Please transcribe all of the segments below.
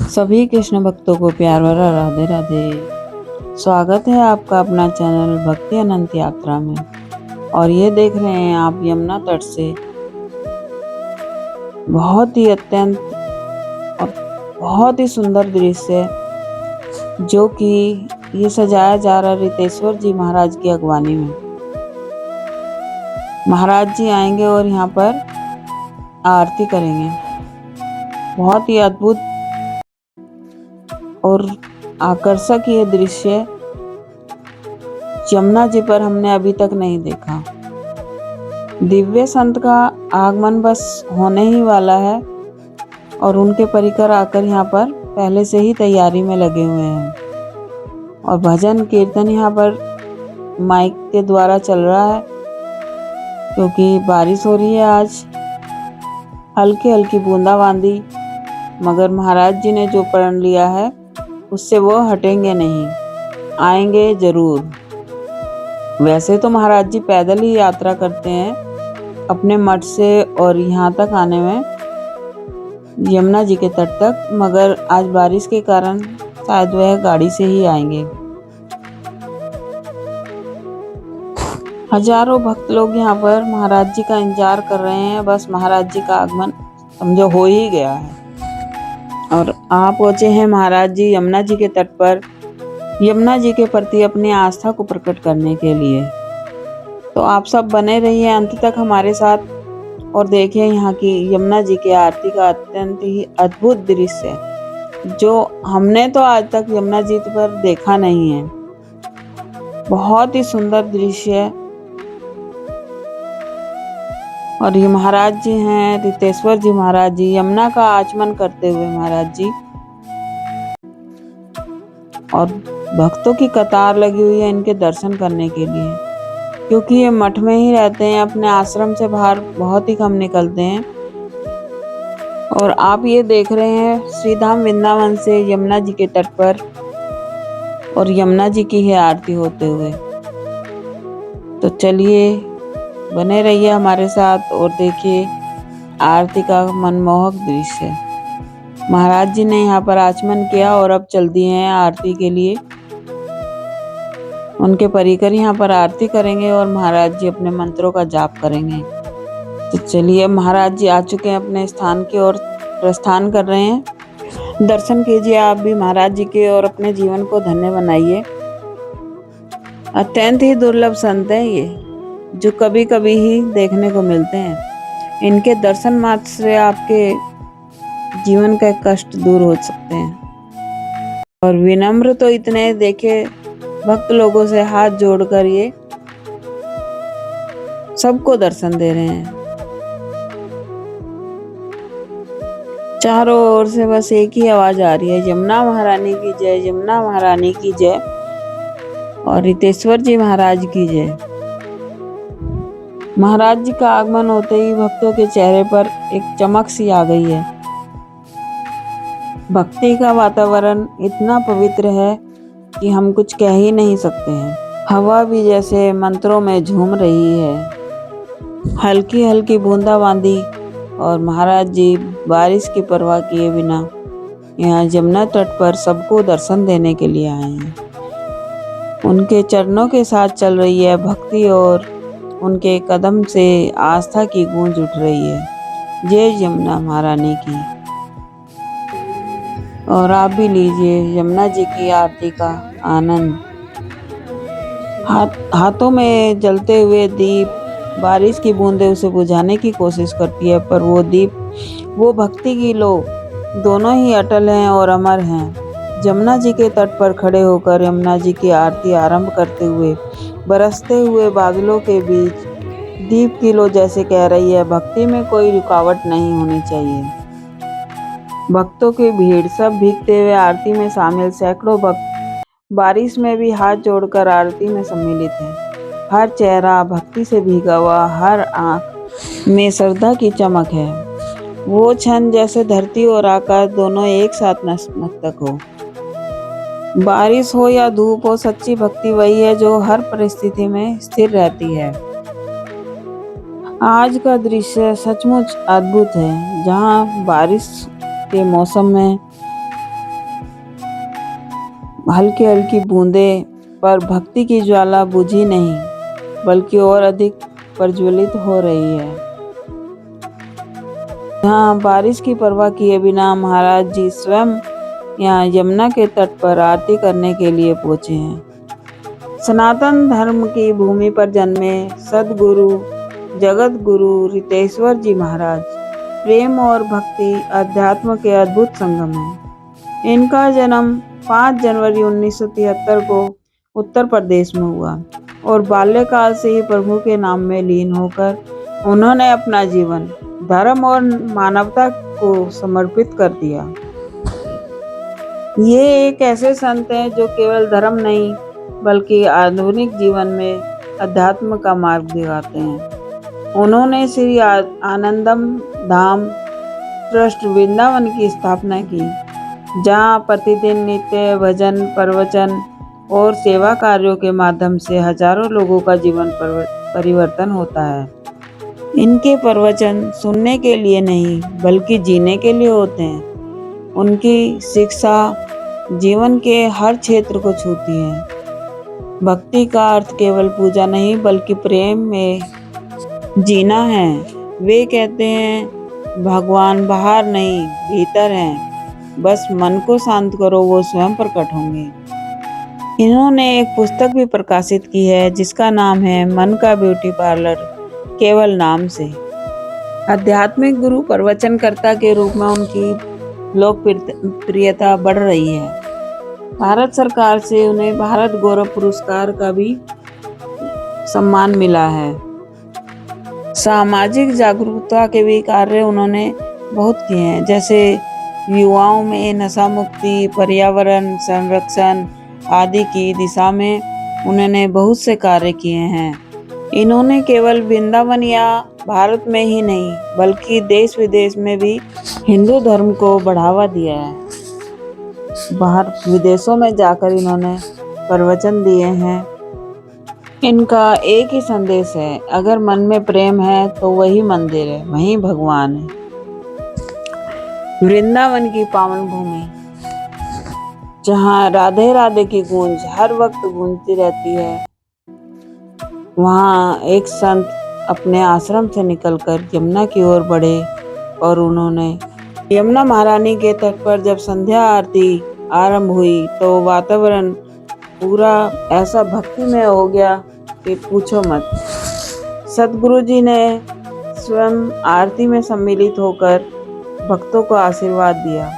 सभी कृष्ण भक्तों को प्यार भरा राधे राधे। स्वागत है आपका अपना चैनल भक्ति अनंत यात्रा में। और ये देख रहे हैं आप यमुना तट से बहुत ही अत्यंत और बहुत ही सुंदर दृश्य जो कि ये सजाया जा रहा रितेश्वर जी महाराज की अगवानी में। महाराज जी आएंगे और यहाँ पर आरती करेंगे। बहुत ही अद्भुत और आकर्षक ये दृश्य यमुना जी पर हमने अभी तक नहीं देखा। दिव्य संत का आगमन बस होने ही वाला है और उनके परिकर आकर यहाँ पर पहले से ही तैयारी में लगे हुए हैं और भजन कीर्तन यहाँ पर माइक के द्वारा चल रहा है क्योंकि बारिश हो रही है आज, हल्की हल्की बूंदाबांदी। मगर महाराज जी ने जो प्रण लिया है उससे वो हटेंगे नहीं, आएंगे जरूर। वैसे तो महाराज जी पैदल ही यात्रा करते हैं अपने मठ से और यहाँ तक आने में, यमुना जी के तट तक, मगर आज बारिश के कारण शायद वह गाड़ी से ही आएंगे। हजारों भक्त लोग यहाँ पर महाराज जी का इंतजार कर रहे हैं। बस महाराज जी का आगमन समझो हो ही गया है और आप पहुंचे हैं महाराज जी यमुना जी के तट पर, यमुना जी के प्रति अपनी आस्था को प्रकट करने के लिए। तो आप सब बने रहिए अंत तक हमारे साथ और देखिए यहाँ की यमुना जी की आरती का अत्यंत ही अद्भुत दृश्य जो हमने तो आज तक यमुना जी पर देखा नहीं है। बहुत ही सुंदर दृश्य। और ये महाराज जी हैं रितेश्वर जी महाराज जी, यमुना का आचमन करते हुए महाराज जी, और भक्तों की कतार लगी हुई है इनके दर्शन करने के लिए, क्योंकि ये मठ में ही रहते हैं, अपने आश्रम से बाहर बहुत ही कम निकलते हैं। और आप ये देख रहे हैं श्रीधाम वृंदावन से यमुना जी के तट पर और यमुना जी की है आरती होते हुए। तो चलिए बने रहिए हमारे साथ और देखिए आरती का मनमोहक दृश्य। महाराज जी ने यहाँ पर आचमन किया और अब चल दिए हैं आरती के लिए। उनके परिकर यहाँ पर आरती करेंगे और महाराज जी अपने मंत्रों का जाप करेंगे। तो चलिए महाराज जी आ चुके हैं अपने स्थान की ओर प्रस्थान कर रहे हैं। दर्शन कीजिए आप भी महाराज जी के और अपने जीवन को धन्य बनाइए। अत्यंत ही दुर्लभ संत हैं ये, जो कभी कभी ही देखने को मिलते हैं। इनके दर्शन मात्र से आपके जीवन का कष्ट दूर हो सकते हैं। और विनम्र तो इतने, देखे भक्त लोगों से हाथ जोड़कर ये सबको दर्शन दे रहे हैं। चारों ओर से बस एक ही आवाज आ रही है, यमुना महारानी की जय, यमुना महारानी की जय और रितेश्वर जी महाराज की जय। महाराज जी का आगमन होते ही भक्तों के चेहरे पर एक चमक सी आ गई है। भक्ति का वातावरण इतना पवित्र है कि हम कुछ कह ही नहीं सकते हैं। हवा भी जैसे मंत्रों में झूम रही है, हल्की हल्की बूंदाबांदी। और महाराज जी बारिश की परवाह किए बिना यहाँ यमुना तट पर सबको दर्शन देने के लिए आए हैं। उनके चरणों के साथ चल रही है भक्ति और उनके कदम से आस्था की गूंज उठ रही है। जय यमुना महारानी की। और आप भी लीजिए यमुना जी की आरती का आनंद। हाथों में जलते हुए दीप, बारिश की बूंदें उसे बुझाने की कोशिश करती है, पर वो दीप, वो भक्ति की लो दोनों ही अटल हैं और अमर हैं। यमुना जी के तट पर खड़े होकर यमुना जी की आरती आरंभ करते हुए बरसते हुए बादलों के बीच दीप की लो जैसे कह रही है, भक्ति में कोई रुकावट नहीं होनी चाहिए। भक्तों की भीड़, सब भीगते हुए आरती में शामिल सैकड़ों भक्त बारिश में भी हाथ जोड़कर आरती में सम्मिलित हैं। हर चेहरा भक्ति से भीगा हुआ, हर आंख में श्रद्धा की चमक है। वो क्षण जैसे धरती और आकाश दोनों एक साथ नतमस्तक हो। बारिश हो या धूप हो, सच्ची भक्ति वही है जो हर परिस्थिति में स्थिर रहती है। आज का दृश्य सचमुच अद्भुत है, जहाँ बारिश के मौसम में हल्की हल्की बूंदें, पर भक्ति की ज्वाला बुझी नहीं बल्कि और अधिक प्रज्वलित हो रही है। यहाँ बारिश की परवाह किए बिना महाराज जी स्वयं यहाँ यमुना के तट पर आरती करने के लिए पहुंचे हैं। सनातन धर्म की भूमि पर जन्मे सदगुरु जगत गुरु रितेश्वर जी महाराज प्रेम और भक्ति अध्यात्म के अद्भुत संगम है। इनका जन्म 5 जनवरी 1973 को उत्तर प्रदेश में हुआ और बाल्यकाल से ही प्रभु के नाम में लीन होकर उन्होंने अपना जीवन धर्म और मानवता को समर्पित कर दिया। ये एक ऐसे संत हैं जो केवल धर्म नहीं बल्कि आधुनिक जीवन में अध्यात्म का मार्ग दिखाते हैं। उन्होंने श्री आनंदम धाम ट्रस्ट वृंदावन की स्थापना की, जहाँ प्रतिदिन नित्य भजन प्रवचन और सेवा कार्यों के माध्यम से हजारों लोगों का जीवन परिवर्तन होता है। इनके प्रवचन सुनने के लिए नहीं बल्कि जीने के लिए होते हैं। उनकी शिक्षा जीवन के हर क्षेत्र को छूती है। भक्ति का अर्थ केवल पूजा नहीं बल्कि प्रेम में जीना है। वे कहते हैं भगवान बाहर नहीं भीतर हैं, बस मन को शांत करो वो स्वयं प्रकट होंगे। इन्होंने एक पुस्तक भी प्रकाशित की है जिसका नाम है मन का ब्यूटी पार्लर केवल नाम से। आध्यात्मिक गुरु प्रवचनकर्ता के रूप में उनकी लोकप्रियता बढ़ रही है। भारत सरकार से उन्हें भारत गौरव पुरस्कार का भी सम्मान मिला है। सामाजिक जागरूकता के भी कार्य उन्होंने बहुत किए हैं, जैसे युवाओं में नशा मुक्ति, पर्यावरण संरक्षण आदि की दिशा में उन्होंने बहुत से कार्य किए हैं। इन्होंने केवल वृंदावन या भारत में ही नहीं बल्कि देश विदेश में भी हिंदू धर्म को बढ़ावा दिया है। बाहर विदेशों में जाकर इन्होंने प्रवचन दिए हैं। इनका एक ही संदेश है, अगर मन में प्रेम है तो वही मंदिर है, वही भगवान है। वृंदावन की पावन भूमि जहाँ राधे राधे की गूंज हर वक्त गूंजती रहती है, वहाँ एक संत अपने आश्रम से निकलकर यमुना की ओर बढ़े और उन्होंने यमुना महारानी के तट पर जब संध्या आरती आरंभ हुई तो वातावरण पूरा ऐसा भक्तिमय हो गया कि पूछो मत। सतगुरु जी ने स्वयं आरती में सम्मिलित होकर भक्तों को आशीर्वाद दिया।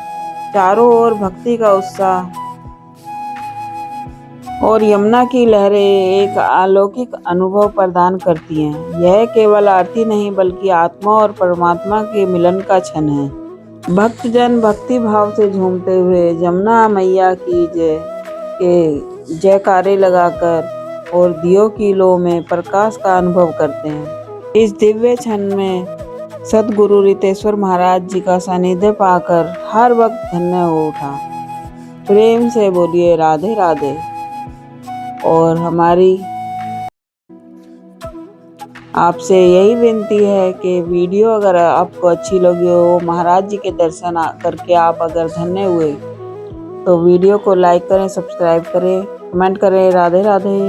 चारों ओर भक्ति का उत्साह और यमुना की लहरें एक अलौकिक अनुभव प्रदान करती हैं। यह केवल आरती नहीं बल्कि आत्मा और परमात्मा के मिलन का क्षण है। भक्तजन भक्ति भाव से झूमते हुए यमुना मैया की जय के जयकारे लगाकर और दियों की लौ में प्रकाश का अनुभव करते हैं। इस दिव्य क्षण में सदगुरु रितेश्वर महाराज जी का सानिध्य पाकर हर वक्त धन्य हो उठा। प्रेम से बोलिए राधे राधे। और हमारी आपसे यही विनती है कि वीडियो अगर आपको अच्छी लगी हो, महाराज जी के दर्शन करके आप अगर धन्य हुए तो वीडियो को लाइक करें, सब्सक्राइब करें, कमेंट करें। राधे राधे।